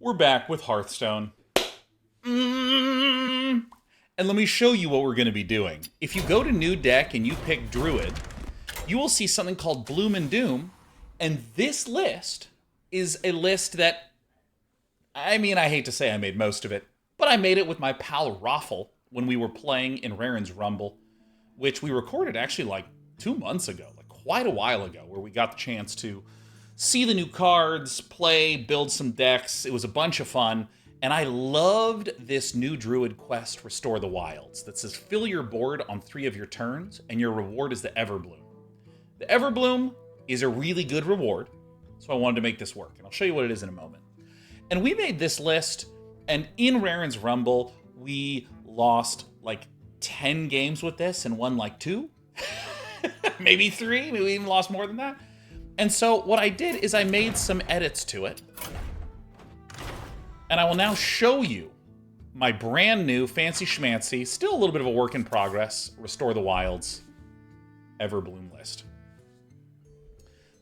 We're back with Hearthstone. And let me show you what we're going to be doing. If you go to New Deck and you pick Druid, you will see something called Bloom and Doom. And this list is a list that, I mean, I hate to say I made most of it, but I made it with my pal Raffle when we were playing in Raren's Rumble, which we recorded actually like 2 months ago, like quite a while ago, where we got the chance to see the new cards, play, build some decks. It was a bunch of fun. And I loved this new Druid quest, Restore the Wilds, that says fill your board on 3 of your turns, and your reward is the Everbloom. The Everbloom is a really good reward, so I wanted to make this work, and I'll show you what it is in a moment. And we made this list, and in Raren's Rumble, we lost like 10 games with this and won like 2. Maybe 3, maybe we even lost more than that. And so what I did is I made some edits to it. And I will now show you my brand new fancy schmancy, still a little bit of a work in progress, Restore the Wilds Everbloom list.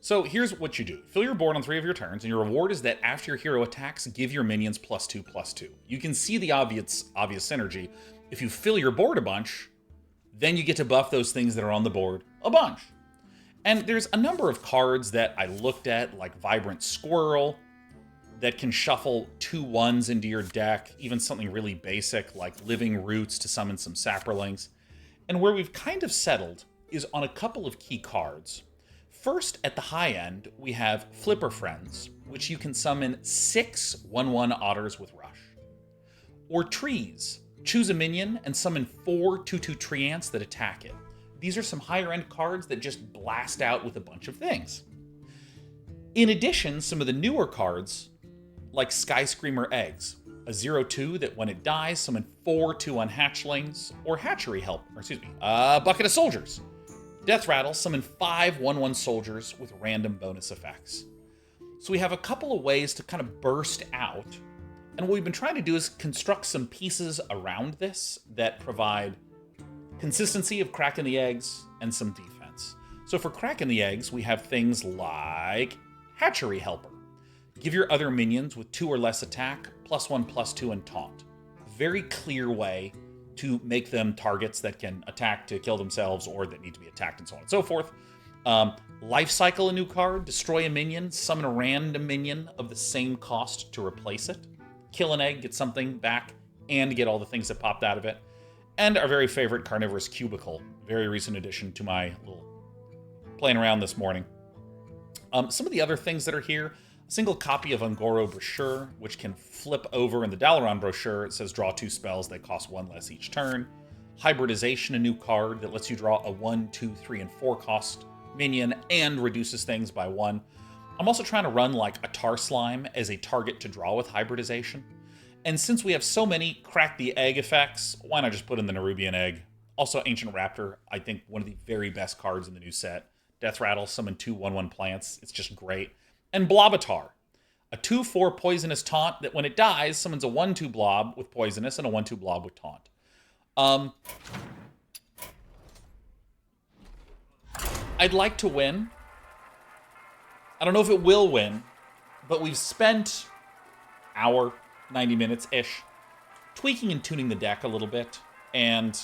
So here's what you do. Fill your board on 3 of your turns, and your reward is that after your hero attacks, give your minions +2/+2. You can see the obvious synergy. If you fill your board a bunch, then you get to buff those things that are on the board a bunch. And there's a number of cards that I looked at, like Vibrant Squirrel, that can shuffle 2 1s into your deck, even something really basic like Living Roots to summon some Saprolings. And where we've kind of settled is on a couple of key cards. First, at the high end, we have Flipper Friends, which you can summon 6 1/1 otters with Rush. Or Trees. Choose a minion and summon 4 2/2 tree ants that attack it. These are some higher end cards that just blast out with a bunch of things. In addition, some of the newer cards, like Skyscreamer Eggs, a 0/2 that when it dies, summon 4 2/1 hatchlings, or Hatchery Helper, Bucket of Soldiers. Death Rattle, summon 5 1/1 soldiers with random bonus effects. So we have a couple of ways to kind of burst out, and what we've been trying to do is construct some pieces around this that provide consistency of cracking the eggs and some defense. So for cracking the eggs, we have things like Hatchery Helper. Give your other minions with 2 or less attack, +1/+2 and taunt. Very clear way to make them targets that can attack to kill themselves or that need to be attacked and so on and so forth. Life Cycle, a new card. Destroy a minion, summon a random minion of the same cost to replace it. Kill an egg, get something back, and get all the things that popped out of it. And our very favorite Carnivorous Cubicle, very recent addition to my little playing around this morning. Some of the other things that are here, a single copy of Ungoro Brochure, which can flip over in the Dalaran Brochure. It says draw 2 spells that cost 1 less each turn. Hybridization, a new card that lets you draw a 1, 2, 3, and 4 cost minion and reduces things by 1. I'm also trying to run like a Tar Slime as a target to draw with Hybridization. And since we have so many crack the egg effects, why not just put in the Nerubian Egg? Also, Ancient Raptor, I think one of the very best cards in the new set. Death Rattle, summon 2 1/1 plants. It's just great. And Blob of Tar, a 2/4 poisonous taunt that when it dies, summons a 1/2 blob with poisonous and a 1/2 blob with taunt. I'd like to win. I don't know if it will win, but we've spent hour, 90 minutes-ish, tweaking and tuning the deck a little bit, and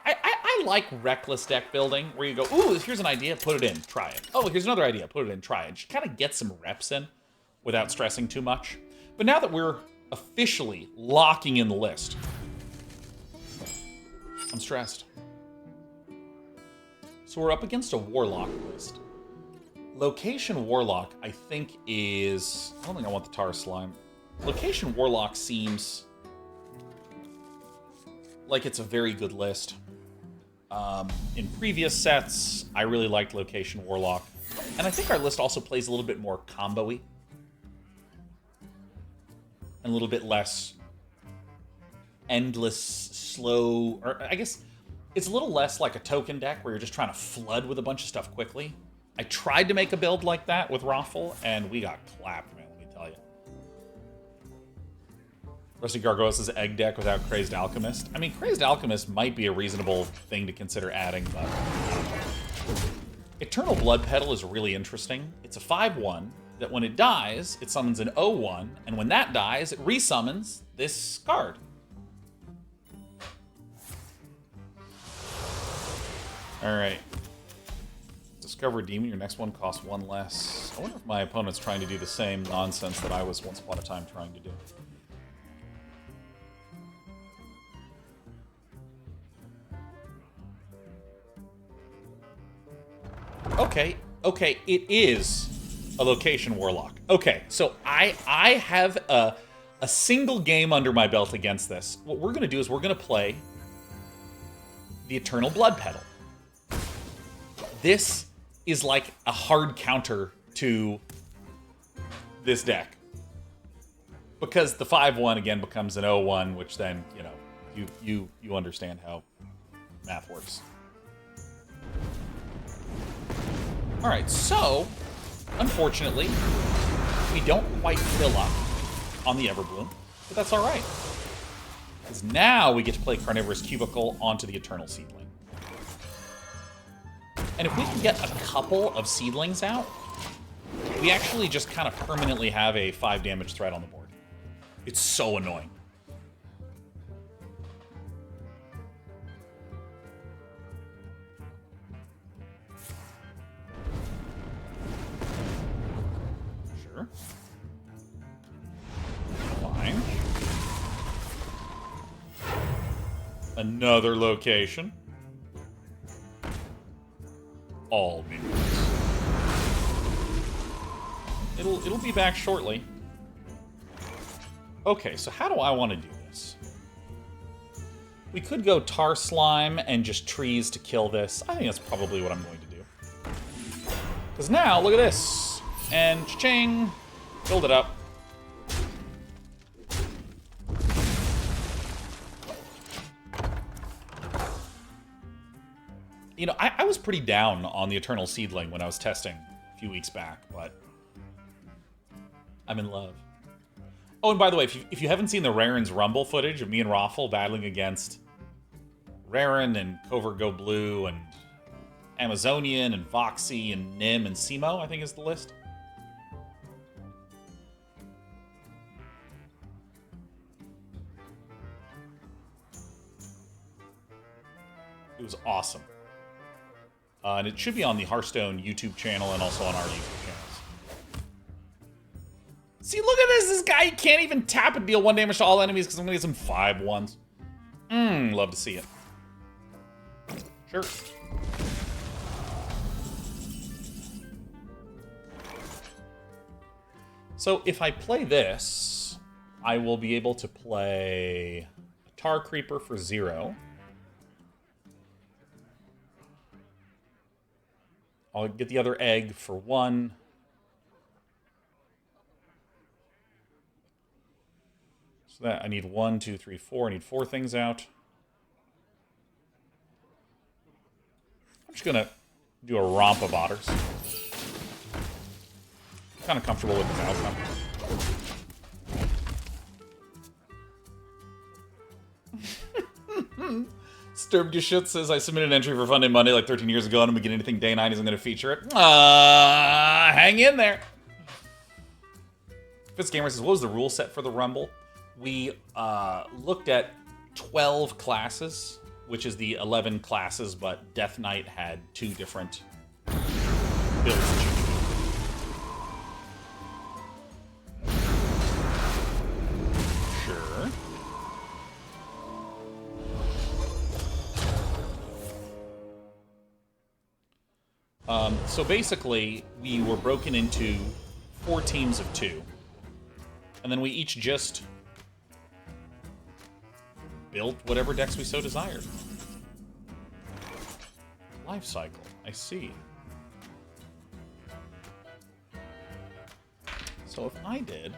I like reckless deck building, where you go, ooh, here's an idea, put it in, try it. Oh, here's another idea, put it in, try it. Just kind of get some reps in without stressing too much. But now that we're officially locking in the list, I'm stressed. So we're up against a Warlock list. Location Warlock, I think, is... I don't think I want the Tar Slime. Location Warlock seems like it's a very good list. In previous sets, I really liked Location Warlock. And I think our list also plays a little bit more combo-y. And a little bit less endless, slow... Or I guess it's a little less like a token deck where you're just trying to flood with a bunch of stuff quickly. I tried to make a build like that with Raffle, and we got clapped, man, let me tell you. Rusty Gargoyles' egg deck without Crazed Alchemist. I mean, Crazed Alchemist might be a reasonable thing to consider adding, but... Eternal Bloodpetal is really interesting. It's a 5/1. that when it dies, it summons an 0/1, and when that dies, it resummons this card. Alright. Discover a demon, your next one costs 1 less. I wonder if my opponent's trying to do the same nonsense that I was once upon a time trying to do. Okay, it is a location warlock. Okay, so I have a single game under my belt against this. What we're going to do is we're going to play the Eternal Bloodpetal. This is like a hard counter to this deck. Because the 5/1 again becomes an 0/1, which then, you know, you understand how math works. Alright, so, unfortunately, we don't quite fill up on the Everbloom, but that's alright. Because now we get to play Carnivorous Cubicle onto the Eternal Seedling. And if we can get a couple of Seedlings out, we actually just kind of permanently have a 5 damage threat on the board. It's so annoying. Fine. Another location. All minions. It'll be back shortly. Okay, so how do I want to do this? We could go Tar Slime and just trees to kill this. I think that's probably what I'm going to do. Because now, look at this. And cha-ching! Build it up. You know, I was pretty down on the Eternal Seedling when I was testing a few weeks back, but I'm in love. Oh, and by the way, if you haven't seen the Raren's Rumble footage of me and Raffle battling against Raren and Covert Go Blue and Amazonian and Voxy and Nim and Simo, I think is the list. It was awesome. And it should be on the Hearthstone YouTube channel and also on our YouTube channels. See, look at this! This guy can't even tap and deal 1 damage to all enemies because I'm going to get some 5/1s. Love to see it. Sure. So if I play this, I will be able to play a Tar Creeper for 0. I'll get the other egg for 1. So that I need 1, 2, 3, 4. I need 4 things out. I'm just gonna do a romp of otters. I'm kind of comfortable with this outcome. Sturbgeshit says, I submitted an entry for Fun Day Monday like 13 years ago, and I'm gonna get anything day 9 isn't gonna feature it. Hang in there. Fitzgamer says, what was the rule set for the Rumble? We looked at 12 classes, which is the 11 classes, but Death Knight had 2 different builds. Sure. So basically, we were broken into 4 teams of 2. And then we each just built whatever decks we so desired. Life cycle, I see. So if I did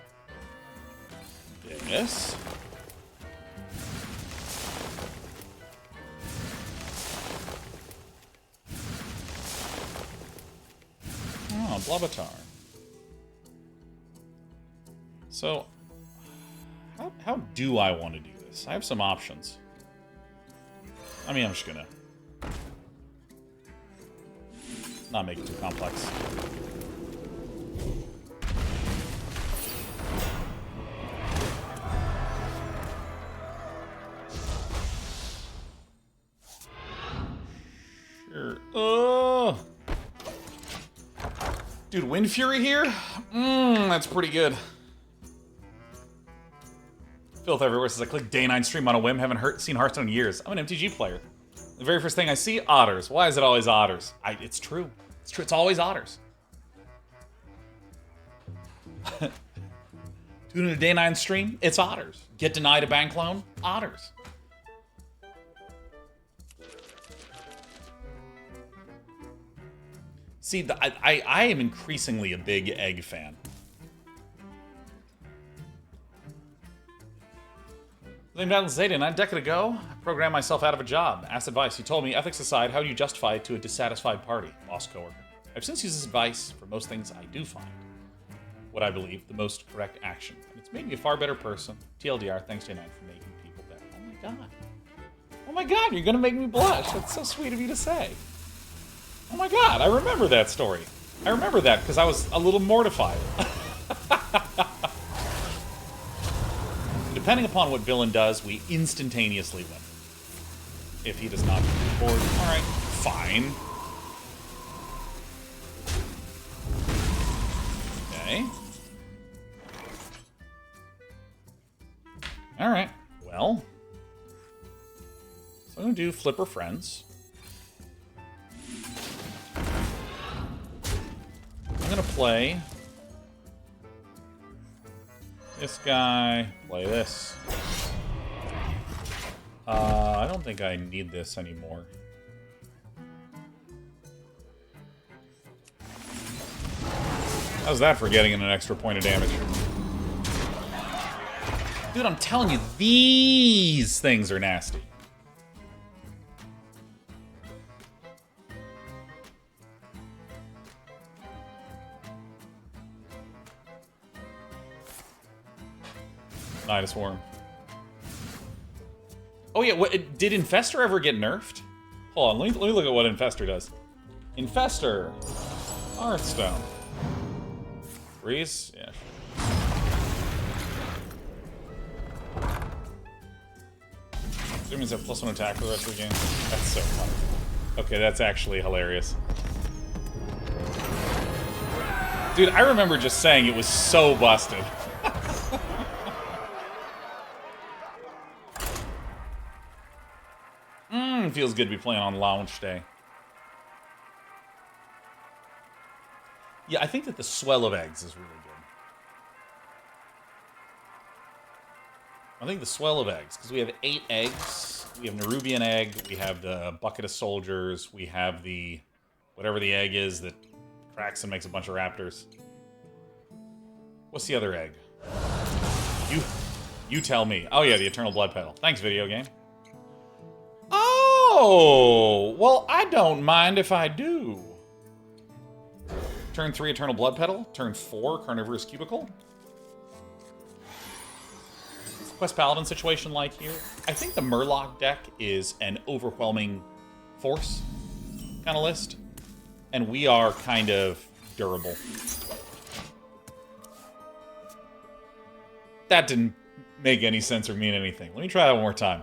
this... Oh, Blob of Tar. So, how do I want to do this? I have some options. I mean, I'm just gonna not make it too complex. Dude, Wind Fury here? That's pretty good. Filth everywhere says I clicked day 9 stream on a whim. Haven't seen Hearthstone in years. I'm an MTG player. The very first thing I see, otters. Why is it always otters? It's true. It's true. It's always otters. Tune in a day 9 stream, it's otters. Get denied a bank loan, otters. See, I am increasingly a big egg fan. Named Alan Zayden, a decade ago, I programmed myself out of a job. Asked advice. He told me, ethics aside, how do you justify it to a dissatisfied party? Boss coworker. I've since used this advice for most things I do find what I believe the most correct action. And it's made me a far better person. TLDR, thanks to Unite for making people better. Oh my god. Oh my god, you're gonna make me blush. That's so sweet of you to say. Oh my god, I remember that story. I remember that because I was a little mortified. Depending upon what villain does, we instantaneously win. If he does not board. Alright, fine. Okay. Alright, well. So I'm going to do Flipper Friends. I'm going to play this guy, play this. I don't think I need this anymore. How's that for getting in an extra point of damage? Dude, I'm telling you, these things are nasty. Nidus Worm. Oh yeah, did Infestor ever get nerfed? Hold on, let me look at what Infestor does. Infestor. Hearthstone. Freeze? Yeah. That means they have +1 attack for the rest of the game. That's so funny. Okay, that's actually hilarious. Dude, I remember just saying it was so busted. Feels good to be playing on launch day. Yeah, I think that the swell of eggs is really good. I think the swell of eggs, because we have 8 eggs. We have Nerubian Egg, we have the Bucket of Soldiers, we have the whatever the egg is that cracks and makes a bunch of raptors. What's the other egg? You tell me. Oh yeah, the Eternal Bloodpetal. Thanks, video game. Oh, well, I don't mind if I do. Turn 3, Eternal Bloodpetal. Turn 4, Carnivorous Cubicle. What's the Quest Paladin situation like here? I think the Murloc deck is an overwhelming force kind of list. And we are kind of durable. That didn't make any sense or mean anything. Let me try that one more time.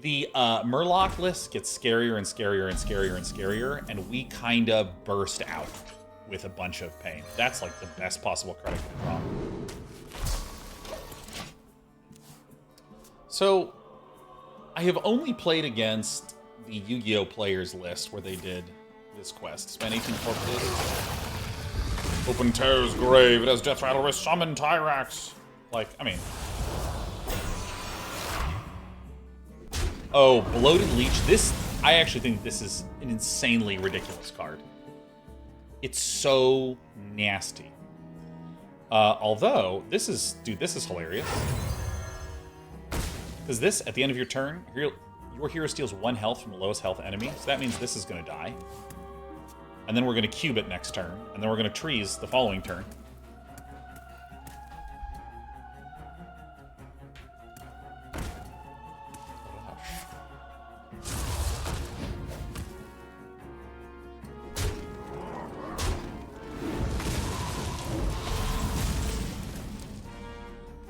The Murloc list gets scarier and scarier and scarier and scarier, and we kind of burst out with a bunch of pain. That's like the best possible credit to draw. So, I have only played against the Yu-Gi-Oh! Players list where they did this quest. Spend 18 corpses. Open Terror's grave. It has Death Rattle Risk. Summon Tyrax. Like, I mean... Oh, Bloated Leech. This, I actually think this is an insanely ridiculous card. It's so nasty. Although, this is, dude, this is hilarious. Because this, at the end of your turn, your hero steals 1 health from the lowest health enemy. So that means this is going to die. And then we're going to cube it next turn. And then we're going to trees the following turn.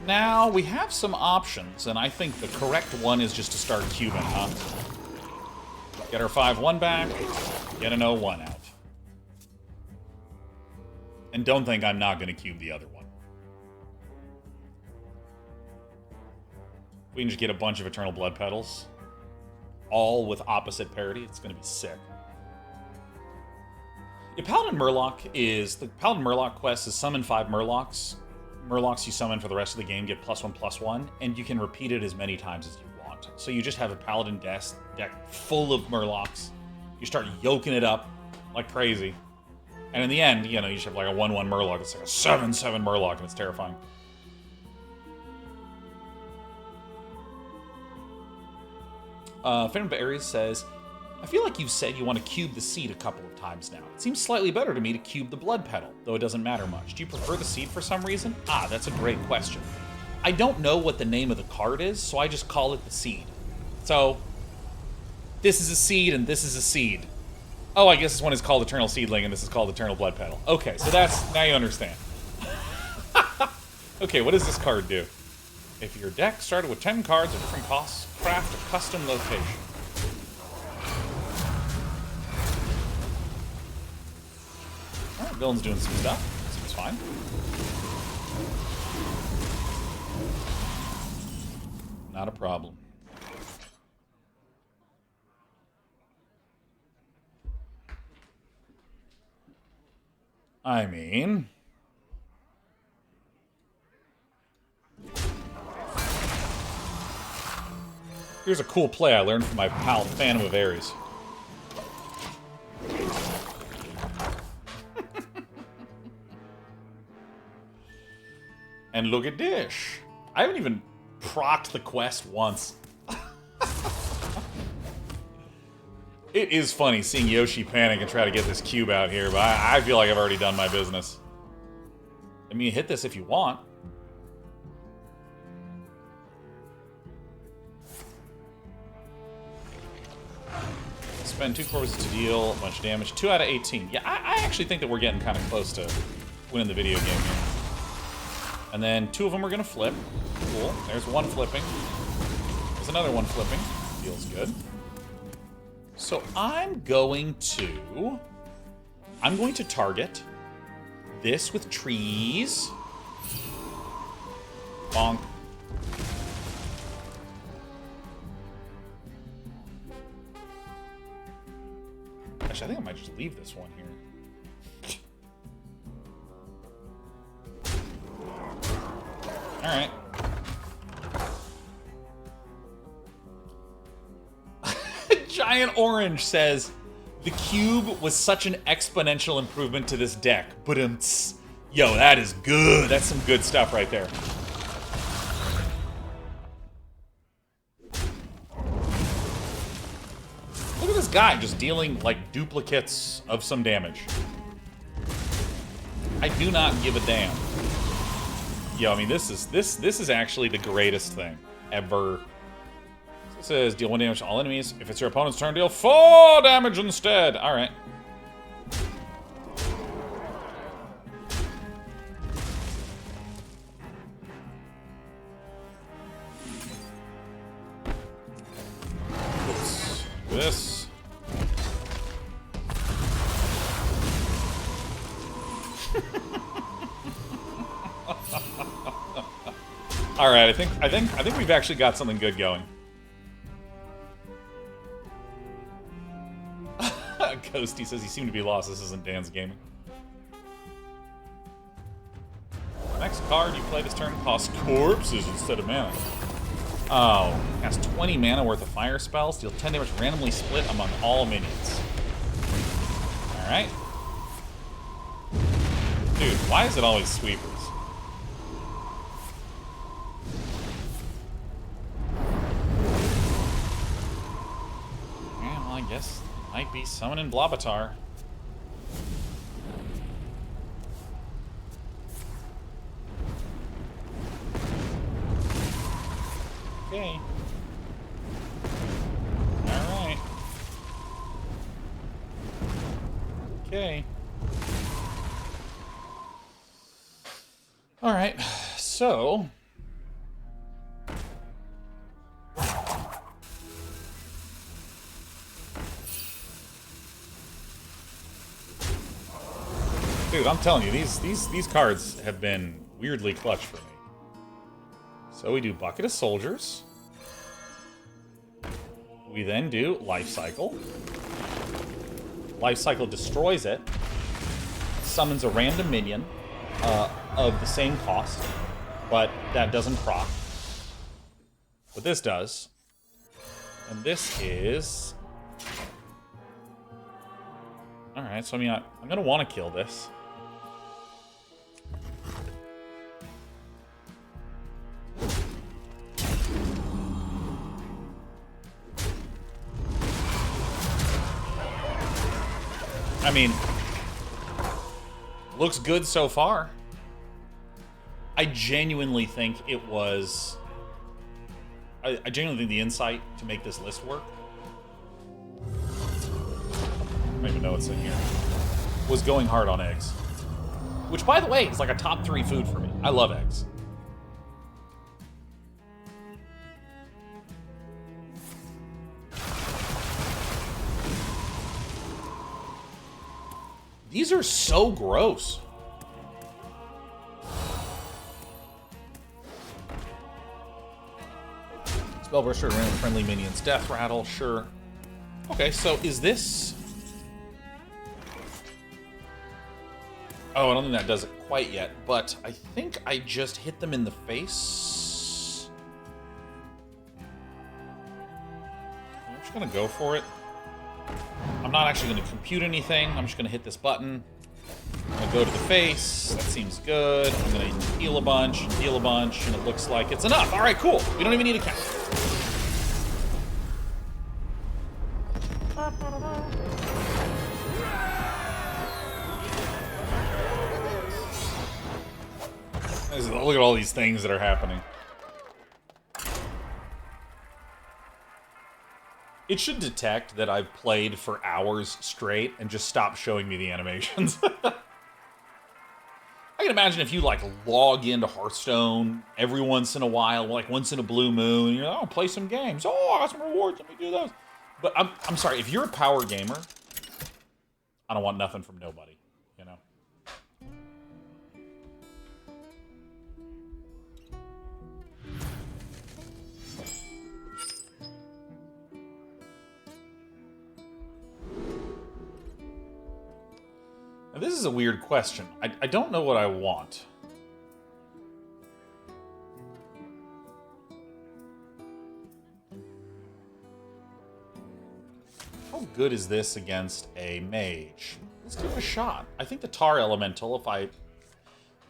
Now, we have some options, and I think the correct one is just to start cubing, huh? Get our 5-1 back, get an 0-1 out. And don't think I'm not going to cube the other one. We can just get a bunch of Eternal Bloodpetals, all with opposite parity. It's going to be sick. Yeah, Paladin Murloc is... The Paladin Murloc quest is summon 5 Murlocs. Murlocs you summon for the rest of the game get +1/+1, and you can repeat it as many times as you want. So you just have a Paladin deck full of Murlocs. You start yoking it up like crazy. And in the end, you know, you just have like a 1/1 Murloc. It's like a 7/7 Murloc, and it's terrifying. Phantom Aries says, I feel like you've said you want to cube the seed a couple of times now. It seems slightly better to me to cube the Bloodpetal, though it doesn't matter much. Do you prefer the seed for some reason? Ah, that's a great question. I don't know what the name of the card is, so I just call it the seed. So, this is a seed and this is a seed. Oh, I guess this one is called Eternal Seedling and this is called Eternal Bloodpetal. Okay, so that's... Now you understand. Okay, what does this card do? If your deck started with 10 cards of different costs, craft a custom location. Alright, Villain's doing some stuff. Seems fine. Not a problem. I mean... Here's a cool play I learned from my pal Phantom of Aries. And look at Dish. I haven't even procced the quest once. It is funny seeing Yoshi panic and try to get this cube out here, but I feel like I've already done my business. I mean, hit this if you want. Spend 2 cores to deal a bunch of damage. 2 out of 18. Yeah, I actually think that we're getting kind of close to winning the video game here. And then 2 of them are going to flip. Cool. There's one flipping. There's another one flipping. Feels good. So I'm going to target this with trees. Bonk. Actually, I think I might just leave this one here. Alright. Giant Orange says, the cube was such an exponential improvement to this deck. But yo, that is good. That's some good stuff right there. Look at this guy just dealing like duplicates of some damage. I do not give a damn. Yo, I mean, this is actually the greatest thing ever. So it says deal 1 damage to all enemies. If it's your opponent's turn, deal 4 damage instead. All right. Oops. This. All right, I think we've actually got something good going. Ghosty says he seemed to be lost. This isn't Dan's gaming. Next card you play this turn costs corpses instead of mana. Oh, has 20 mana worth of fire spells. Deal 10 damage randomly split among all minions. All right. Dude, why is it always sweepers? Yeah, well, I guess might be summoning Blob of Tar. Okay. Alright. Okay. Alright, so... Dude, I'm telling you, these cards have been weirdly clutch for me. So we do Bucket of Soldiers. We then do Life Cycle. Life Cycle destroys it. Summons a random minion of the same cost, but that doesn't proc. But this does. And this is... Alright, so I mean, I'm going to want to kill this. I mean, looks good so far. I genuinely think it was... I genuinely think the insight to make this list work, I don't even know what's in here, was going hard on eggs. Which, by the way, is like a top 3 food for me. I love eggs. These are so gross. Spell Brochure, random friendly minions. Death Rattle, sure. Okay, so is this... Oh, I don't think that does it quite yet, but I think I just hit them in the face. I'm just gonna go for it. I'm not actually going to compute anything. I'm just going to hit this button. I'm going to go to the face. That seems good. I'm going to heal a bunch, and it looks like it's enough. All right, cool. We don't even need a count. Look at all these things that are happening. It should detect that I've played for hours straight and just stop showing me the animations. I can imagine if you, like, log into Hearthstone every once in a while, like once in a blue moon, and you're like, oh, play some games. Oh, I got some rewards. Let me do those. But I'm sorry, if you're a power gamer, I don't want nothing from nobody, you know? Now, this is a weird question. I don't know what I want. How good is this against a mage? Let's give it a shot. I think the Tar Elemental,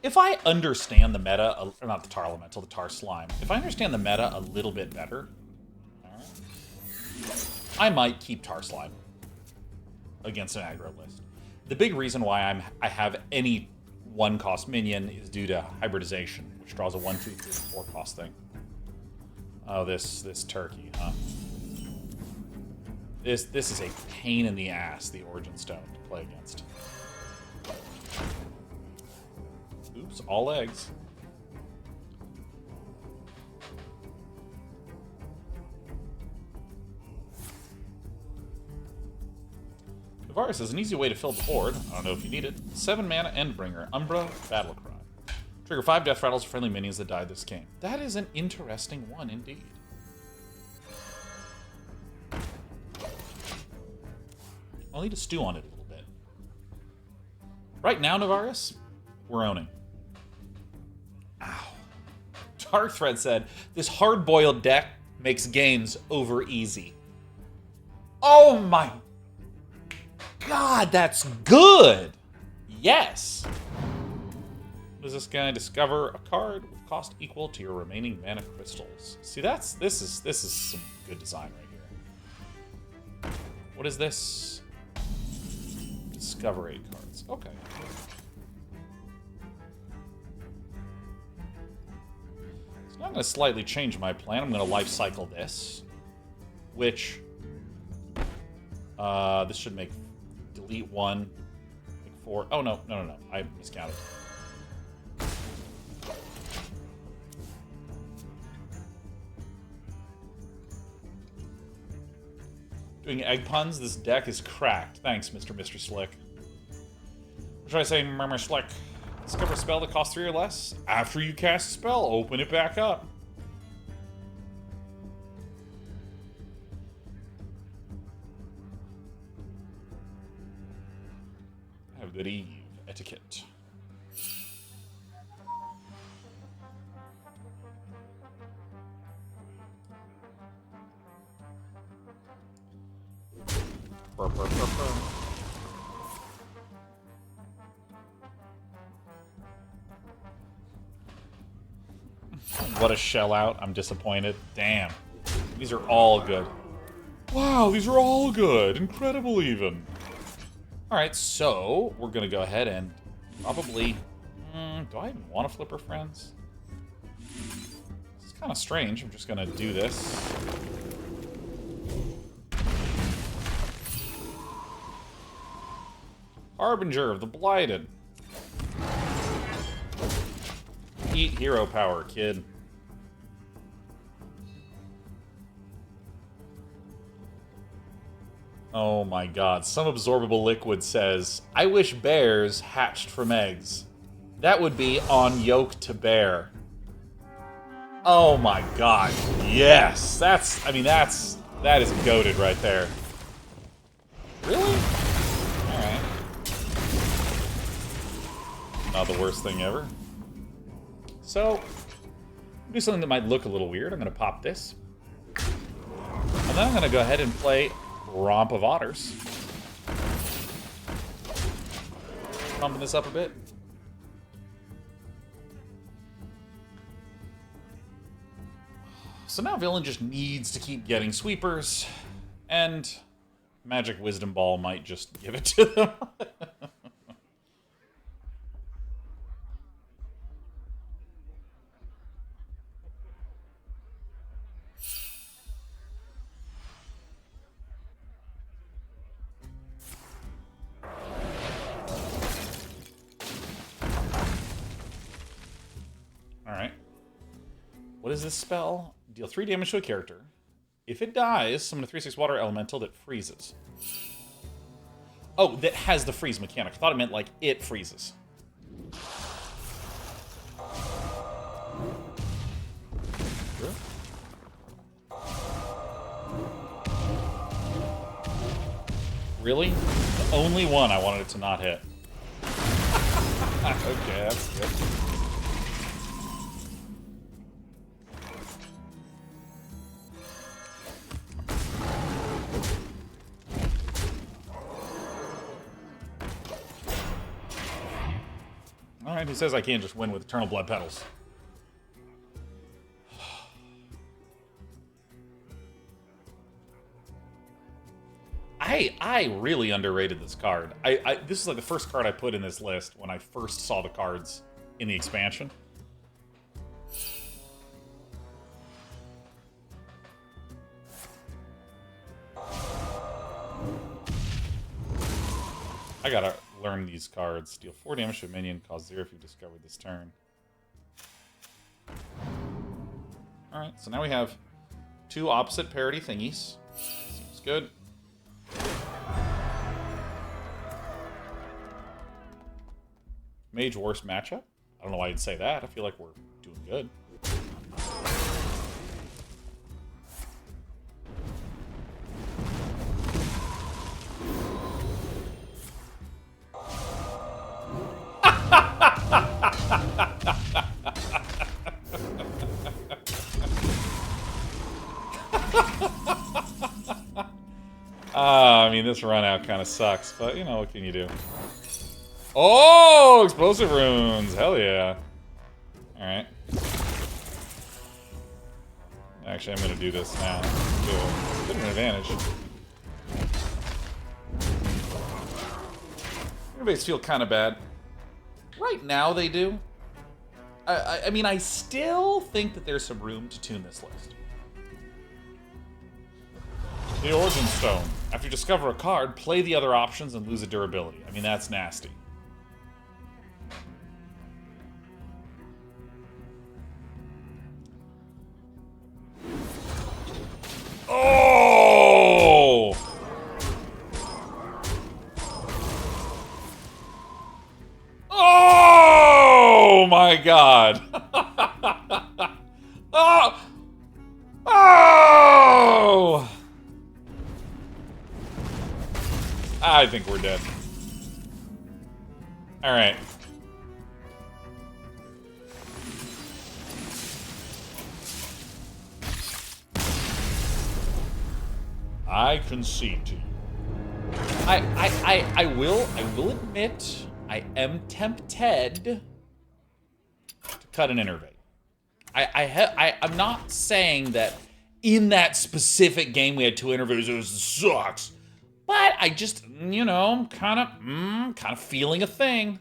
if I understand the meta, or not the Tar Elemental, the Tar Slime, if I understand the meta a little bit better, I might keep Tar Slime against an aggro list. The big reason why I have any 1-cost minion is due to Hybridization, which draws a 1, 2, 3, 4-cost thing. Oh, this turkey, huh? This is a pain in the ass, the Origin Stone, to play against. Oops, all eggs. Nerubian is an easy way to fill the board. I don't know if you need it. 7 mana Endbringer, Umbra, Battlecry. Trigger 5 death rattles for friendly minions that die this game. That is an interesting one indeed. I'll need to stew on it a little bit. Right now, Nerubian, we're owning. Ow. Dark Thread said, this hard-boiled deck makes games over easy. Oh my God, that's good! Yes! Does this guy discover a card with cost equal to your remaining mana crystals? See, this is some good design right here. What is this? Discover 8 cards. Okay. So now I'm going to slightly change my plan. I'm going to life cycle this, which this should make delete 1, make 4. Oh no, I miscounted. Doing egg puns? This deck is cracked. Thanks, Mr. Slick. should I say? Murmur Schlick. Discover a spell that costs 3 or less. After you cast a spell, open it back up. Have good Eve etiquette. Burr, burr, burr, burr. What a shell out. I'm disappointed. Damn. These are all good. Wow, these are all good. Incredible even. Alright, so we're going to go ahead and probably... do I even want to flip her friends? It's kind of strange. I'm just going to do this. Harbinger of the Blighted. Eat hero power, kid. Oh my god. Some absorbable liquid says, I wish bears hatched from eggs. That would be on yoke to bear. Oh my god. Yes. That is goated right there. Really? Alright. Not the worst thing ever. So, do something that might look a little weird. I'm going to pop this. And then I'm going to go ahead and play Romp of Otters. Pumping this up a bit. So now Villain just needs to keep getting sweepers, and Magic Wisdom Ball might just give it to them. Alright. What is this spell? Deal 3 damage to a character. If it dies, summon a 3/6 water elemental that freezes. Oh, that has the freeze mechanic. I thought it meant like it freezes. Really? The only one I wanted it to not hit. Okay, that's good. Alright, who says I can't just win with Eternal Bloodpetals? I really underrated this card. This is like the first card I put in this list when I first saw the cards in the expansion. I gotta learn these cards. Deal 4 damage to a minion, cause 0 if you discovered this turn. Alright, so now we have 2 opposite parity thingies. Seems good. Mage worst matchup? I don't know why you'd say that. I feel like we're doing good. I mean, this run out kind of sucks, but you know, what can you do? Oh, explosive runes! Hell yeah! Alright. Actually, I'm gonna do this now. Get an advantage. Everybody's feel kind of bad. Right now, they do. I mean, I still think that there's some room to tune this list. The Origin Stone. After you discover a card, play the other options and lose a durability. I mean, that's nasty. Oh! I think we're dead. Alright. I concede to you. I will admit I am tempted to cut an Innervate. I'm not saying that in that specific game we had 2 Innervates, it sucks. But I just, you know, kind of feeling a thing.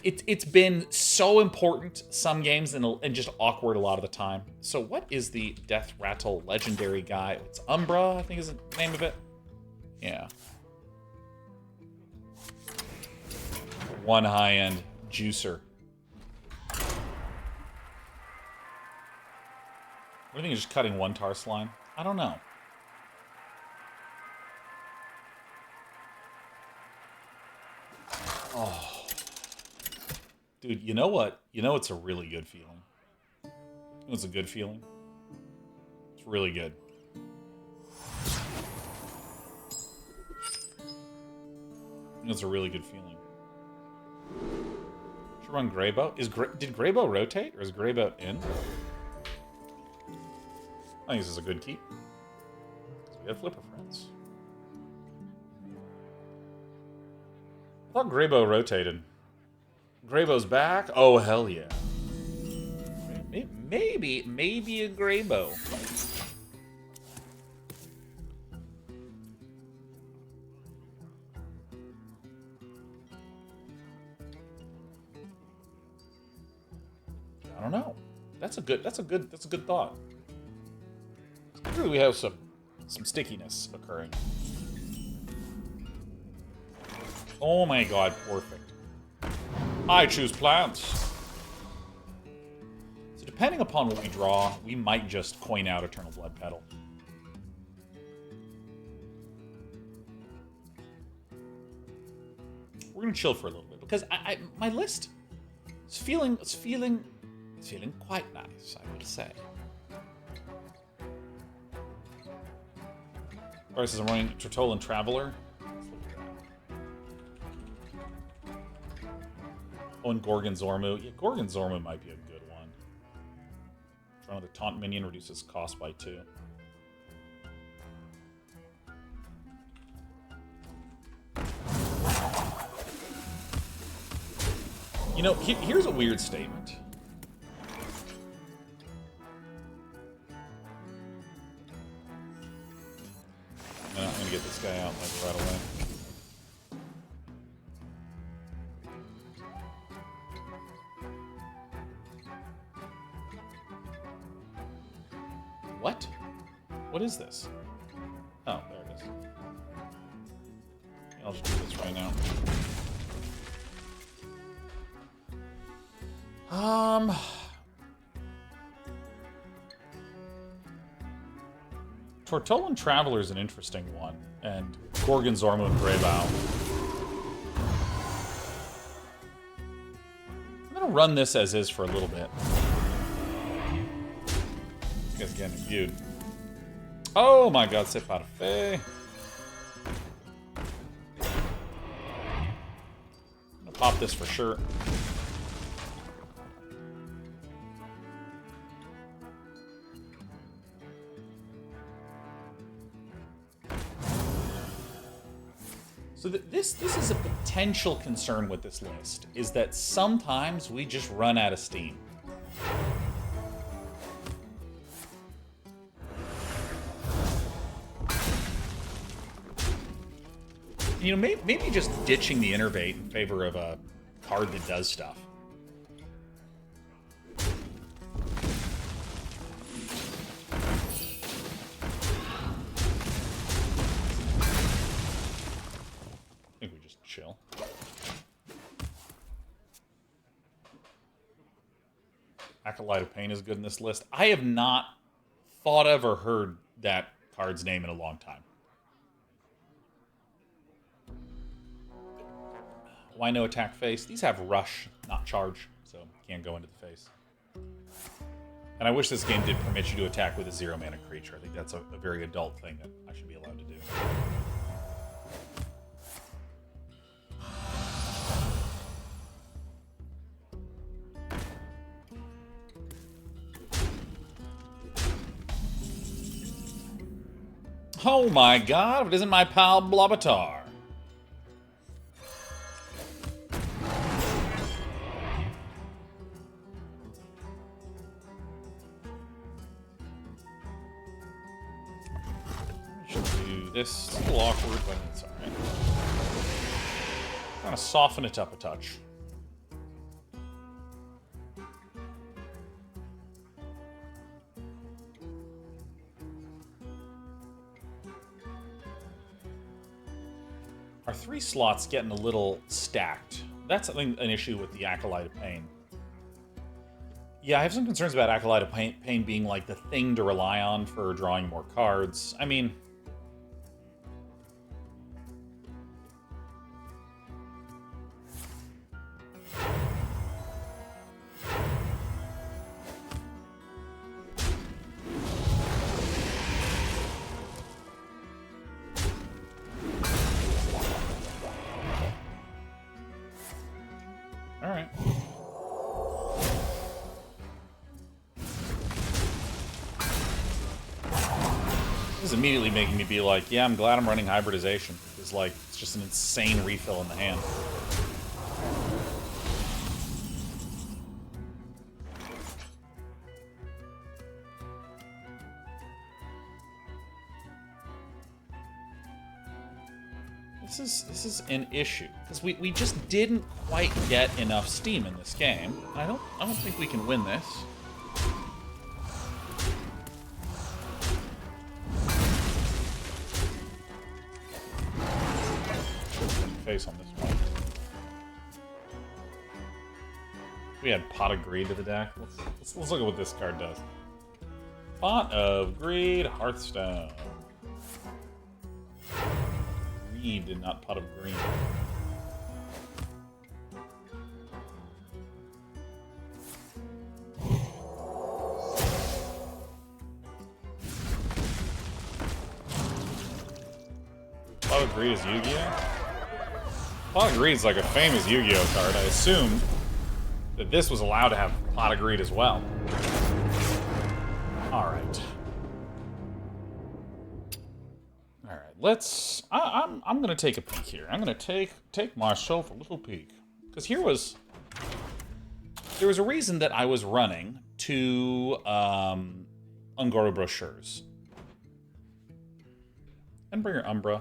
It's been so important some games and just awkward a lot of the time. So what is the Death Rattle legendary guy? It's Umbra, I think is the name of it. Yeah. 1 high-end juicer. What do you think of just cutting 1 tar slime? I don't know. Oh. Dude, you know what? You know it's a really good feeling. It's a good feeling. It's really good. It's a really good feeling. Should run Greybow. Did Greybow rotate, or is Greybow in? I think this is a good keep. So we have Flipper Friends. I thought Greybow rotated. Greybow's back? Oh, hell yeah. Maybe a Greybow. I don't know. That's a good thought. Clearly we have some stickiness occurring. Oh my god, perfect. I choose plants. So depending upon what we draw, we might just coin out Eternal Bloodpetal. We're gonna chill for a little bit because my list is feeling quite nice, I would say. Alright, so I'm running Tortolan Traveler. Oh, and Gorgon Zormu. Yeah, Gorgon Zormu might be a good one. Try another Taunt Minion, reduces cost by 2. You know, here's a weird statement. I'm gonna get this guy out like right away. What? What is this? Oh, there it is. I'll just do this right now. Tortolan Traveler is an interesting one, and Gorgon Zormu and Greybow. I'm gonna run this as is for a little bit. This guy's getting viewed. Oh my god, c'est parfait. I'm gonna pop this for sure. So this is a potential concern with this list, is that sometimes we just run out of steam. You know, maybe just ditching the Innervate in favor of a card that does stuff. I think we just chill. Acolyte of Pain is good in this list. I have not thought of or heard that card's name in a long time. Why no attack face? These have rush, not charge, so can't go into the face. And I wish this game did permit you to attack with a 0-mana creature. I think that's a very adult thing that I should be allowed to do. Oh my god, if it isn't my pal Blob of Tar. This is a little awkward, but it's alright. Kind of soften it up a touch. Our 3 slots getting a little stacked. That's an issue with the Acolyte of Pain. Yeah, I have some concerns about Acolyte of Pain being like the thing to rely on for drawing more cards. I mean, alright. This is immediately making me be like, yeah, I'm glad I'm running Hybridization. It's like, it's just an insane refill in the hand. This is an issue because we just didn't quite get enough steam in this game. I don't think we can win this. Face on this one. We had Pot of Greed to the deck. Let's look at what this card does. Pot of Greed, Hearthstone. Greed, not Pot of Green. Pot of Greed is Yu-Gi-Oh? Pot of Greed is like a famous Yu-Gi-Oh card. I assumed that this was allowed to have Pot of Greed as well. Alright. Let's. I'm gonna take a peek here. I'm gonna take myself a little peek because there was a reason that I was running 2 Ungoro brochures. And bring your Umbra.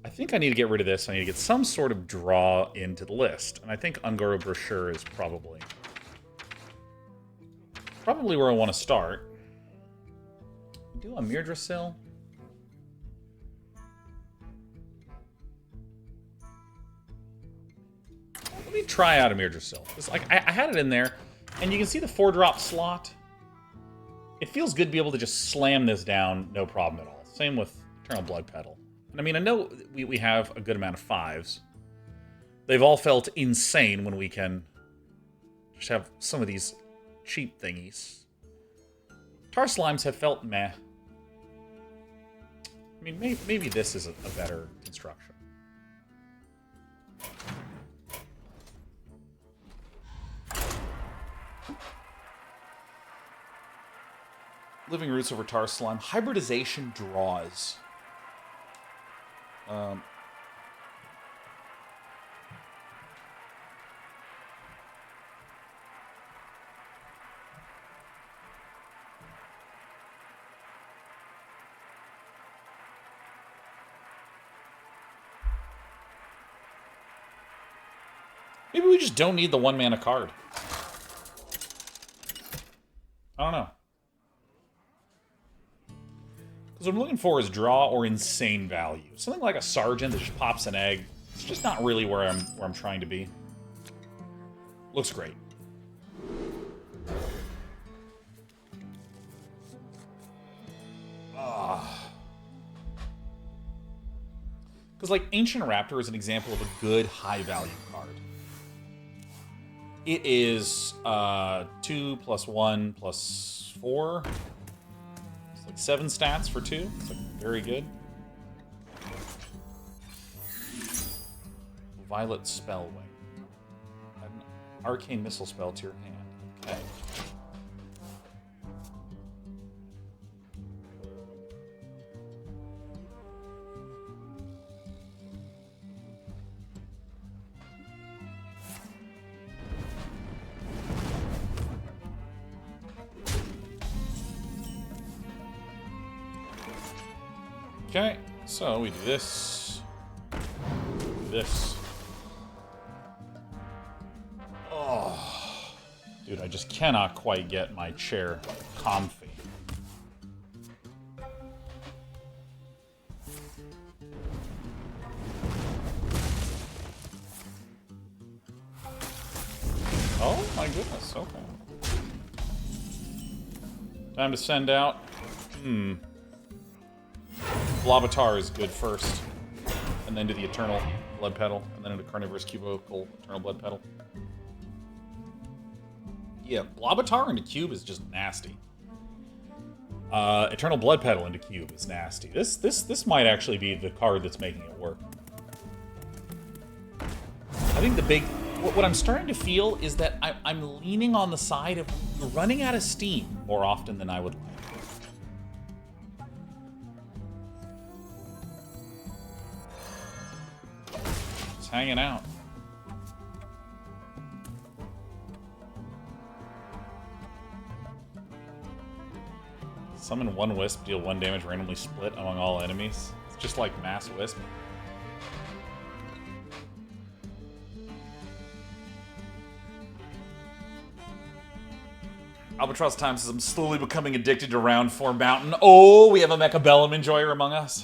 I think I need to get rid of this. I need to get some sort of draw into the list, and I think Ungoro Brochure is probably where I want to start. Do Amirdrassil. Let me try out Amirdrassil. It's like I had it in there, and you can see the 4-drop slot. It feels good to be able to just slam this down, no problem at all. Same with Eternal Bloodpetal. And I mean, I know we have a good amount of 5s. They've all felt insane when we can just have some of these cheap thingies. Tar Slimes have felt meh. I mean, maybe this is a better construction. Living Roots over Tar Slime. Hybridization draws. Maybe we just don't need the 1-mana card. I don't know. Because what I'm looking for is draw or insane value. Something like a Sergeant that just pops an egg. It's just not really where I'm trying to be. Looks great. Because like Ancient Raptor is an example of a good high value card. It is 2 plus 1 plus 4. It's like 7 stats for 2. It's like very good. Violet Spellwing. Add an arcane missile spell to your hand. Okay. Okay, so we do this. This. Oh, dude, I just cannot quite get my chair comfy. Oh my goodness, okay. Time to send out. Blob of Tar is good first. And then to the Eternal Bloodpetal. And then into Carnivorous Cubicle, Eternal Bloodpetal. Yeah, Blob of Tar into Cube is just nasty. Eternal Bloodpetal into Cube is nasty. This might actually be the card that's making it work. I think the big... What I'm starting to feel is that I'm leaning on the side of running out of steam more often than I would like. Hanging out. Summon 1 Wisp, deal 1 damage, randomly split among all enemies. It's just like Mass Wisp. Albatross Time says, I'm slowly becoming addicted to Round 4 Mountain. Oh, we have a Mechabellum enjoyer among us.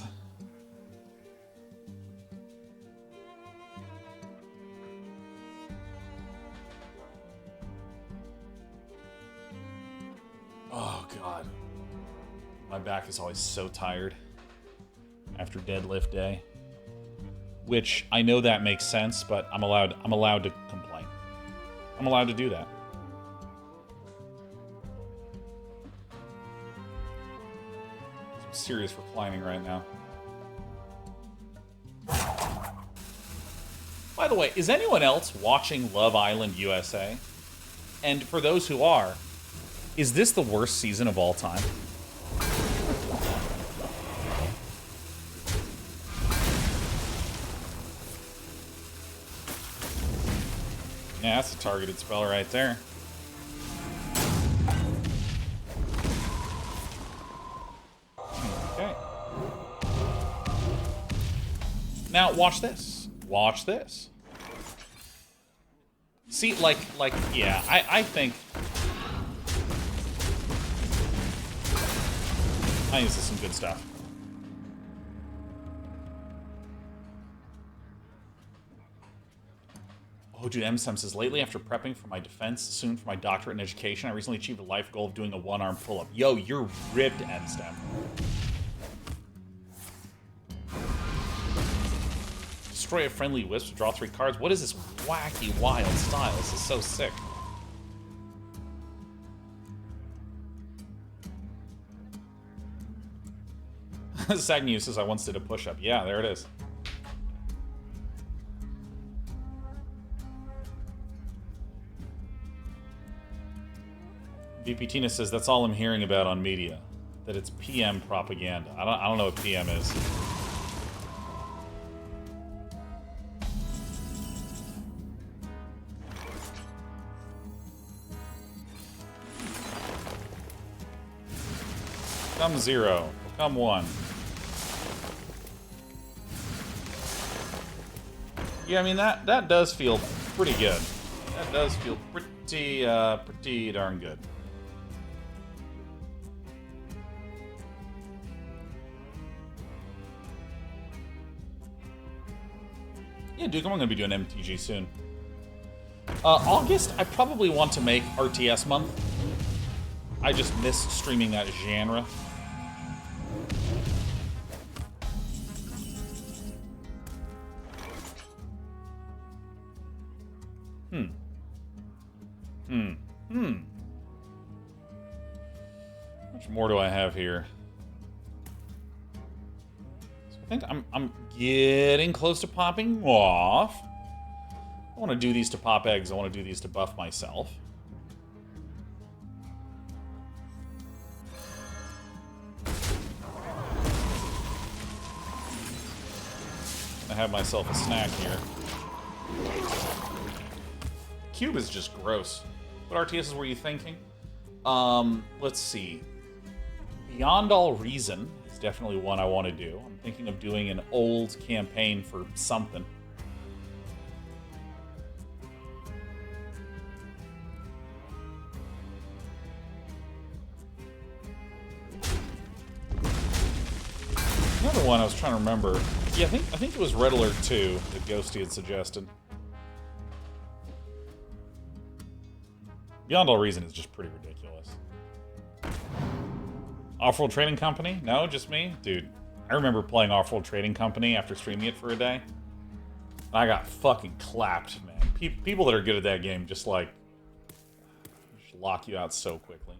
Oh, God. My back is always so tired after deadlift day. Which, I know that makes sense, but I'm allowed to complain. I'm allowed to do that. Some serious reclining right now. By the way, is anyone else watching Love Island USA? And for those who are, is this the worst season of all time? Yeah, that's a targeted spell right there. Okay. Now, watch this. Watch this. See, yeah, I think this is some good stuff. Oh, dude, M-Stem says, lately after prepping for my defense, soon for my doctorate in education, I recently achieved a life goal of doing a 1-arm pull-up. Yo, you're ripped, M-Stem. Destroy a friendly wisp to draw 3 cards. What is this wacky, wild style? This is so sick. Sagnew says, I once did a push-up. Yeah, there it is. VP Tina says, that's all I'm hearing about on media. That it's PM propaganda. I don't know what PM is. Become 0. Become 1. Yeah, I mean, that does feel pretty good. That does feel pretty darn good. Yeah, Duke, I'm going to be doing MTG soon. August, I probably want to make RTS month. I just miss streaming that genre. How much more do I have here? So I think I'm getting close to popping off. I want to do these to pop eggs. I want to do these to buff myself. I have myself a snack here. Cube is just gross. What RTSs were you thinking? Let's see. Beyond All Reason is definitely one I want to do. I'm thinking of doing an old campaign for something. Another one I was trying to remember. Yeah, I think it was Red Alert 2 that Ghosty had suggested. Beyond All Reason is just pretty ridiculous. Off-World Trading Company? No, just me? Dude, I remember playing Off-World Trading Company after streaming it for a day. I got fucking clapped, man. People that are good at that game just lock you out so quickly.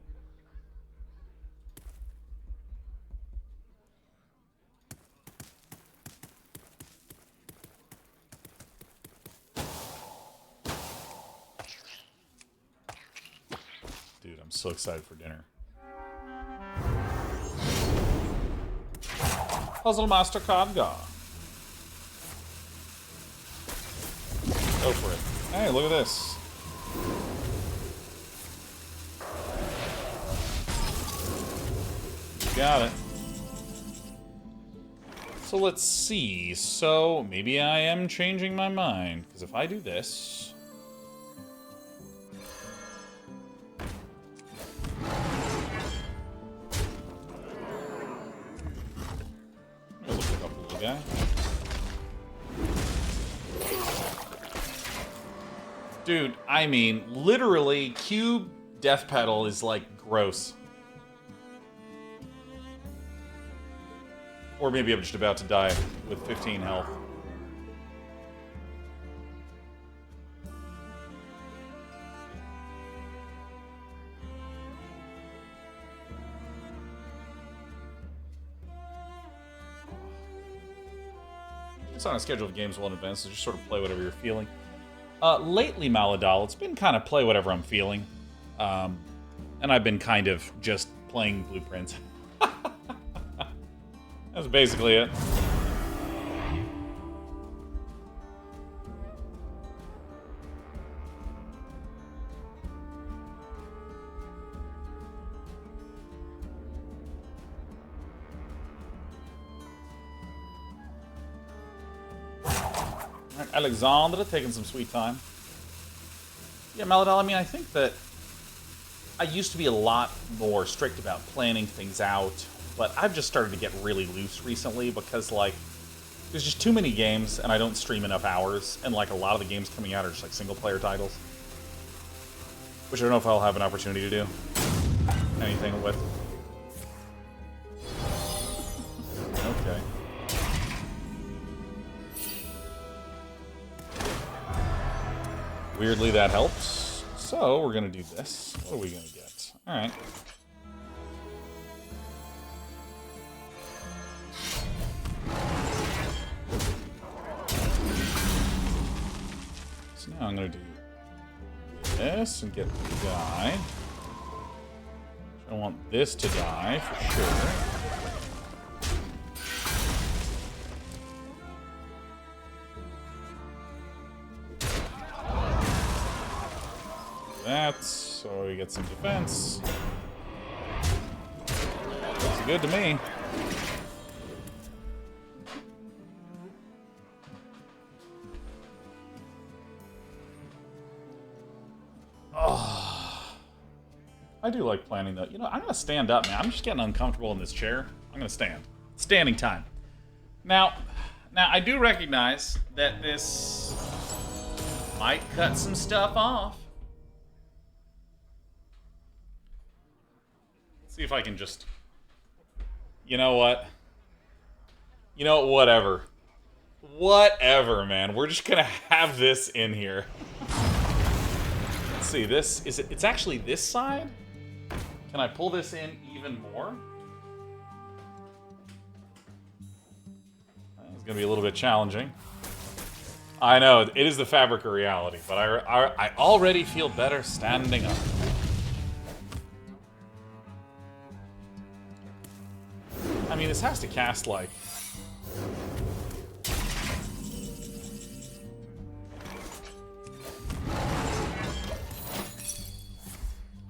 Dude, I'm so excited for dinner. Puzzle MasterCard go. Go for it. Hey, look at this. Got it. So let's see. So maybe I am changing my mind. Because if I do this... guy. Dude, I mean, literally, Cube Death Pedal is, like, gross. Or maybe I'm just about to die with 15 health. It's on a schedule of games well in advance, so just sort of play whatever you're feeling. Lately, Maladal, it's been kind of play whatever I'm feeling. And I've been kind of just playing Blueprints. That's basically it. Alexandra taking some sweet time. Yeah, Maladal, I mean, I think that I used to be a lot more strict about planning things out, but I've just started to get really loose recently because, like, there's just too many games and I don't stream enough hours, and, like, a lot of the games coming out are just, like, single-player titles. Which I don't know if I'll have an opportunity to do anything with. Okay. Weirdly, that helps. So, we're going to do this. What are we going to get? Alright. So now I'm going to do this and get the guy. I want this to die for sure. That, so we get some defense. Looks good to me. Oh, I do like planning though. You know, I'm gonna stand up, man. I'm just getting uncomfortable in this chair. I'm gonna stand. Standing time. Now I do recognize that this might cut some stuff off. See if I can just... You know what? You know what? Whatever. Whatever, man. We're just gonna have this in here. Let's see, this is it's actually this side. Can I pull this in even more? It's gonna be a little bit challenging. I know, it is the fabric of reality, but I already feel better standing up. I mean, this has to cast like...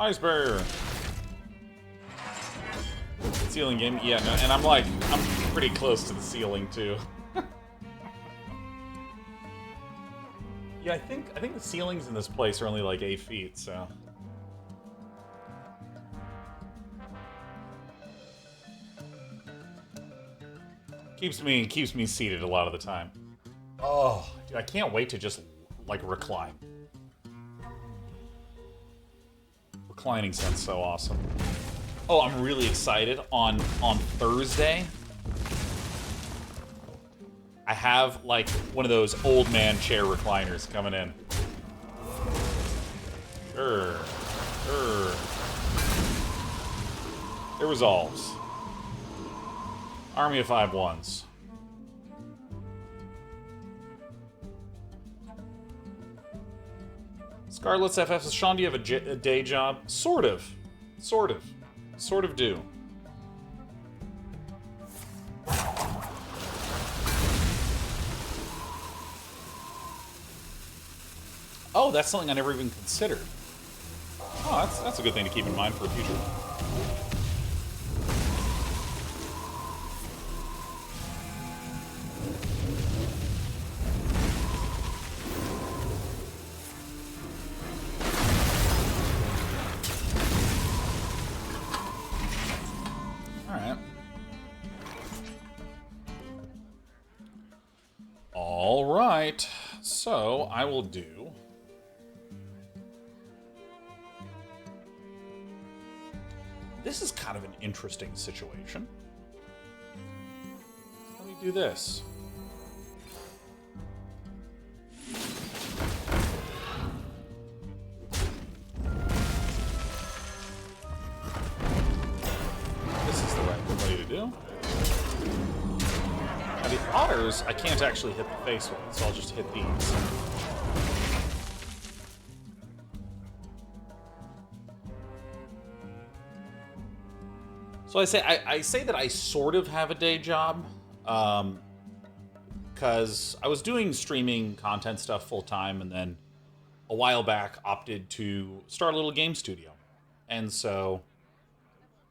Ice barrier. Ceiling game, yeah, no, and I'm pretty close to the ceiling too. Yeah, I think the ceilings in this place are only like 8 feet, so. Keeps me seated a lot of the time. Oh, dude, I can't wait to just like recline. Reclining sounds so awesome. Oh, I'm really excited. On Thursday, I have like one of those old man chair recliners coming in. It resolves. Army of 5/1s. Scarlet's FF says, Sean, do you have a day job? Sort of do. Oh, that's something I never even considered. Oh, that's a good thing to keep in mind for the future. Alright, so I will do... This is kind of an interesting situation. Let me do this. This is the right way to do. Now the otters, I can't actually hit the face with, so I'll just hit these. So I say that I sort of have a day job, because I was doing streaming content stuff full time, and then a while back opted to start a little game studio, and so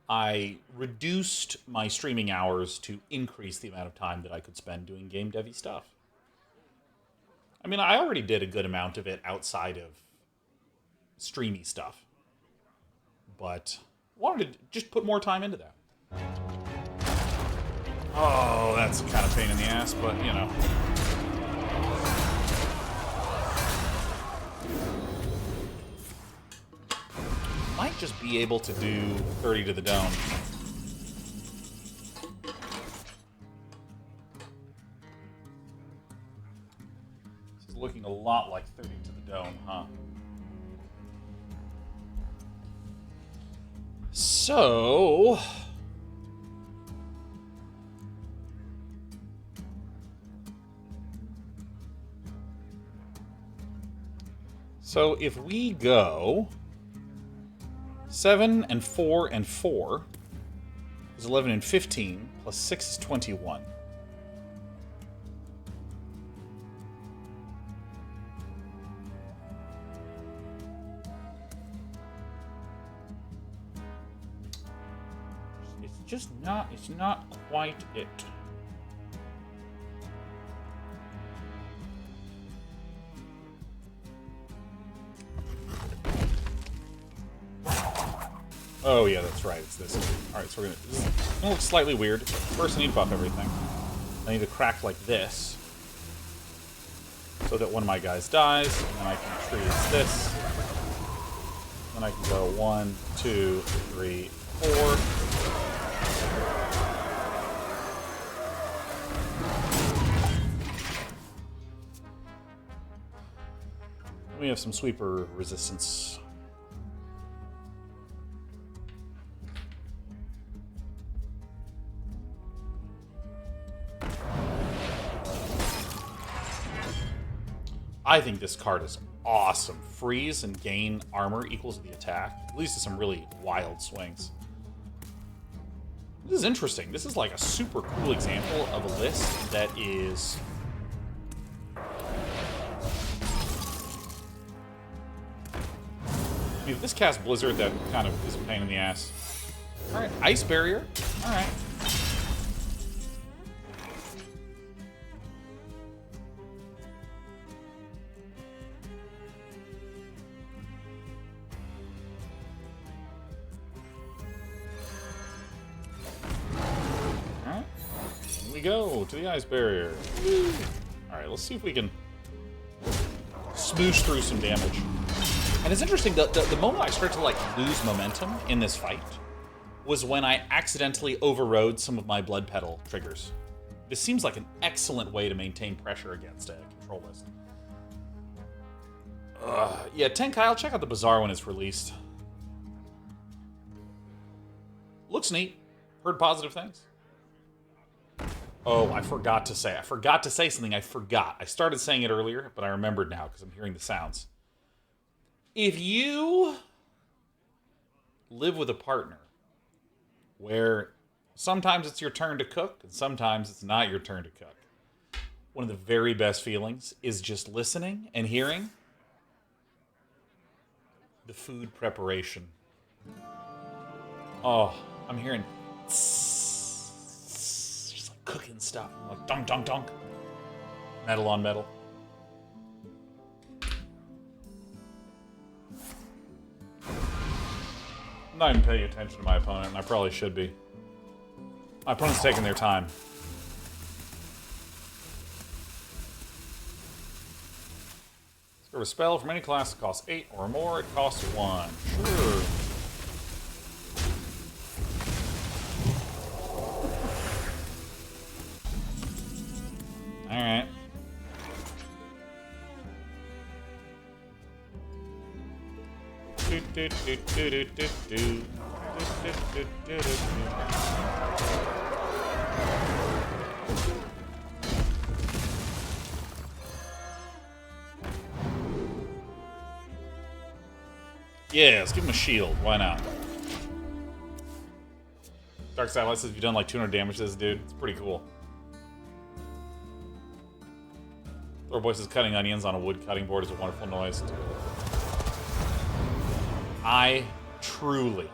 I reduced my streaming hours to increase the amount of time that I could spend doing game devy stuff. I mean, I already did a good amount of it outside of streamy stuff, but wanted to just put more time into that. Oh, that's kind of pain in the ass, but you know. Might just be able to do 30 to the dome. This is looking a lot like 30 to the dome, huh? So... So if we go 7 and 4 and 4 is 11 and 15, plus 6 is 21. It's not quite it. Oh yeah, that's right, it's this. Alright, so this is gonna look slightly weird. First I need to buff everything. I need to crack like this, so that one of my guys dies, and then I can freeze this. Then I can go 1, 2, 3, 4. We have some sweeper resistance. I think this card is awesome. Freeze and gain armor equals the attack. At least to some really wild swings. This is interesting. This is like a super cool example of a list that is... I mean, if this casts Blizzard, that kind of is a pain in the ass. Alright, Ice Barrier. Alright. We go to the ice barrier. Alright, let's see if we can smoosh through some damage. And it's interesting, the moment I started to like lose momentum in this fight was when I accidentally overrode some of my Bloodpetal triggers. This seems like an excellent way to maintain pressure against a control list. Yeah, Tenkai, I'll check out the Bazaar when it's released. Looks neat. Heard positive things. Oh, I forgot to say something. I forgot. I started saying it earlier, but I remembered now because I'm hearing the sounds. If you live with a partner where sometimes it's your turn to cook and sometimes it's not your turn to cook, one of the very best feelings is just listening and hearing the food preparation. Oh, I'm hearing just like cooking stuff. I'm like dunk, dunk, dunk. Metal on metal. I'm not even paying attention to my opponent, and I probably should be. My opponent's taking their time. For a spell from any class that costs 8 or more, it costs 1. Sure. Alright. Yeah, let's give him a shield. Why not? Dark Satellite says you've done like 200 damage to this dude. It's pretty cool. Thorboy says cutting onions on a wood cutting board is a wonderful noise. I truly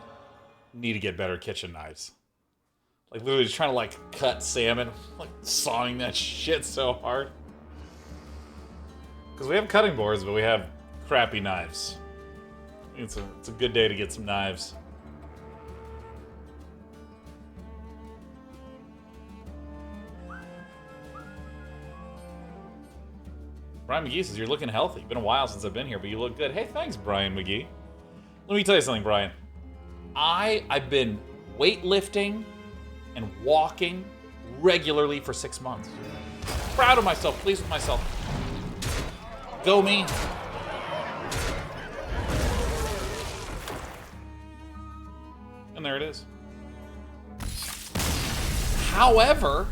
need to get better kitchen knives. Like literally just trying to like cut salmon, like sawing that shit so hard. Because we have cutting boards, but we have crappy knives. It's a good day to get some knives. Brian McGee says, you're looking healthy. Been a while since I've been here, but you look good. Hey, thanks, Brian McGee. Let me tell you something, Brian. I've been weightlifting and walking regularly for 6 months. Proud of myself, pleased with myself. Go me. And there it is. However,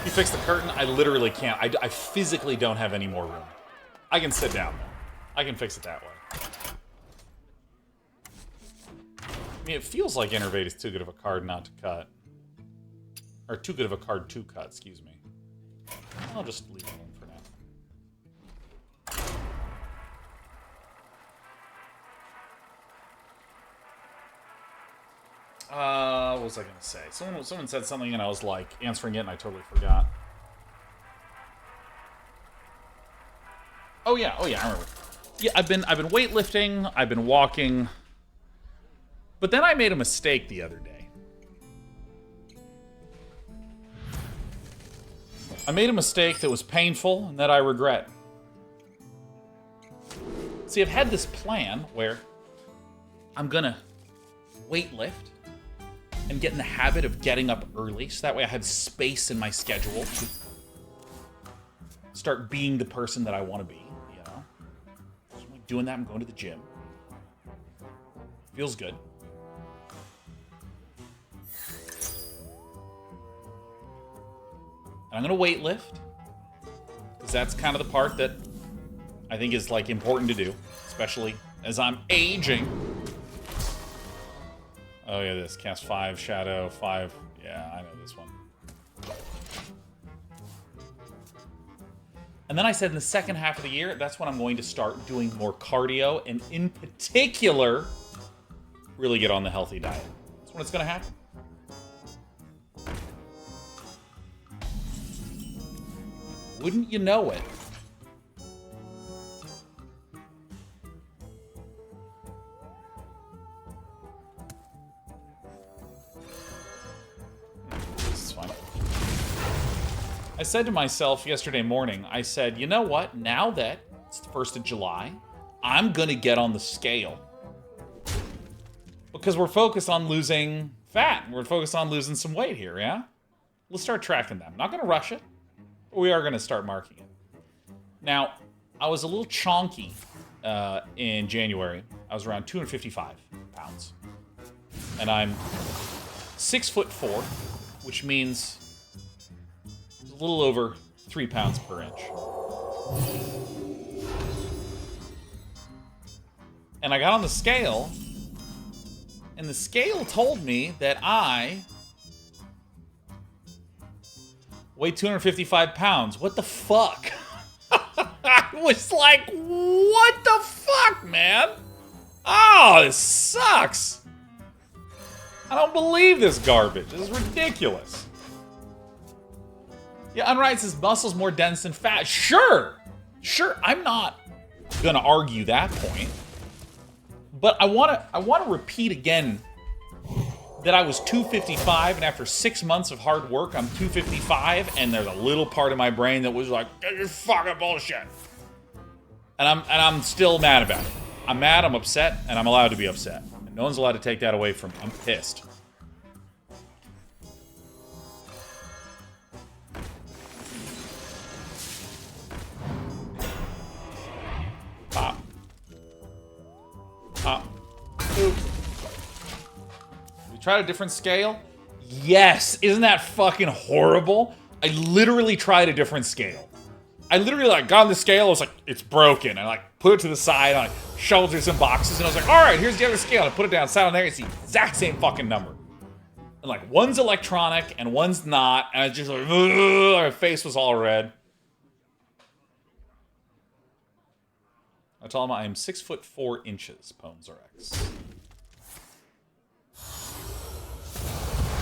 you fix the curtain, I literally can't. I physically don't have any more room. I can sit down, though. I can fix it that way. I mean, it feels like Innervate is too good of a card not to cut. Or too good of a card to cut, excuse me. I'll just leave it alone for now. What was I gonna say? Someone said something and I was like answering it and I totally forgot. Oh yeah, I remember. Yeah, I've been weightlifting, I've been walking. But then I made a mistake the other day. I made a mistake that was painful and that I regret. See, I've had this plan where I'm gonna weightlift and get in the habit of getting up early, so that way I have space in my schedule to start being the person that I want to be, you know? So I'm like doing that, I'm going to the gym. Feels good. And I'm gonna weight lift, because that's kind of the part that I think is like important to do, especially as I'm aging. Oh yeah, this cast 5, shadow 5. Yeah, I know this one. And then I said in the second half of the year, that's when I'm going to start doing more cardio, and in particular, really get on the healthy diet. That's when it's going to happen. Wouldn't you know it? This is fine. I said to myself yesterday morning, I said, you know what? Now that it's the 1st of July, I'm going to get on the scale. Because we're focused on losing fat. We're focused on losing some weight here, yeah? Let's start tracking them. Not going to rush it, but we are going to start marking it. Now, I was a little chonky in January. I was around 255 pounds. And I'm 6'4", which means a little over 3 pounds per inch. And I got on the scale, and the scale told me that I weigh 255 pounds. What the fuck? I was like, what the fuck, man? Oh, this sucks. I don't believe this garbage. This is ridiculous. Yeah, Unright says muscle's more dense than fat. Sure. Sure, I'm not gonna argue that point. But I wanna repeat again that I was 255, and after 6 months of hard work, I'm 255, and there's a little part of my brain that was like, "You're fucking bullshit," and I'm still mad about it. I'm mad, I'm upset, and I'm allowed to be upset. And no one's allowed to take that away from me. I'm pissed. Pop. Pop. Oops. Tried a different scale? Yes! Isn't that fucking horrible? I literally tried a different scale. I literally like got on the scale, I was like, it's broken. I like put it to the side, I shoveled through some boxes, and I was like, alright, here's the other scale. I put it down, sat on there, it's the exact same fucking number. And like, one's electronic and one's not, and I just like, my face was all red. I told him I am 6'4" Pones RX.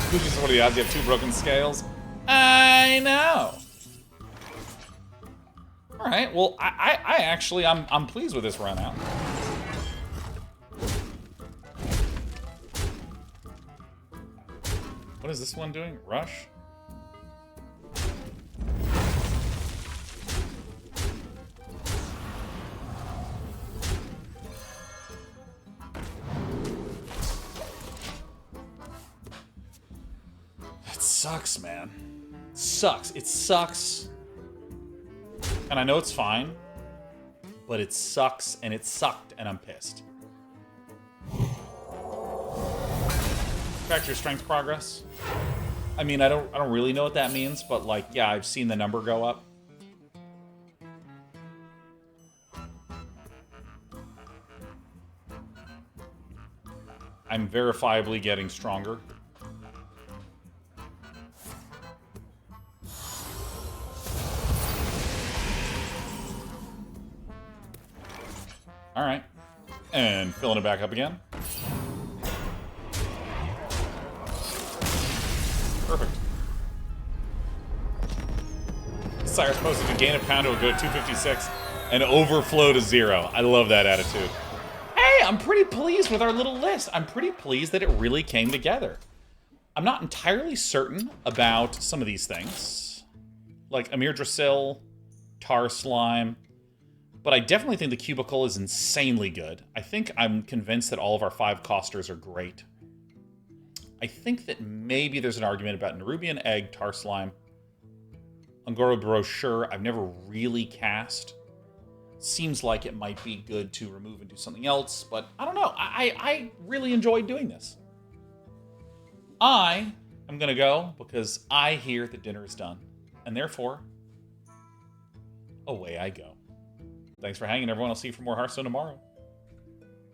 What are the odds you have 2 broken scales? I know. All right. Well, I actually I'm pleased with this run out. What is this one doing? Rush? Sucks, man. Sucks. It sucks. And I know it's fine, but it sucks, and it sucked, and I'm pissed. Back to your strength progress. I mean, I don't really know what that means, but like, yeah, I've seen the number go up. I'm verifiably getting stronger. All right, and filling it back up again. Perfect. Cyrus posted to gain a pound, it would go to 256 and overflow to 0. I love that attitude. Hey, I'm pretty pleased with our little list. I'm pretty pleased that it really came together. I'm not entirely certain about some of these things, like Amirdrassil, Tar Slime. But I definitely think the Cubicle is insanely good. I think I'm convinced that all of our 5 costers are great. I think that maybe there's an argument about Nerubian Egg, Tar Slime, Angora Brochure. I've never really cast. Seems like it might be good to remove and do something else, but I don't know. I really enjoyed doing this. I am going to go because I hear that dinner is done, and therefore, away I go. Thanks for hanging, everyone. I'll see you for more Hearthstone tomorrow.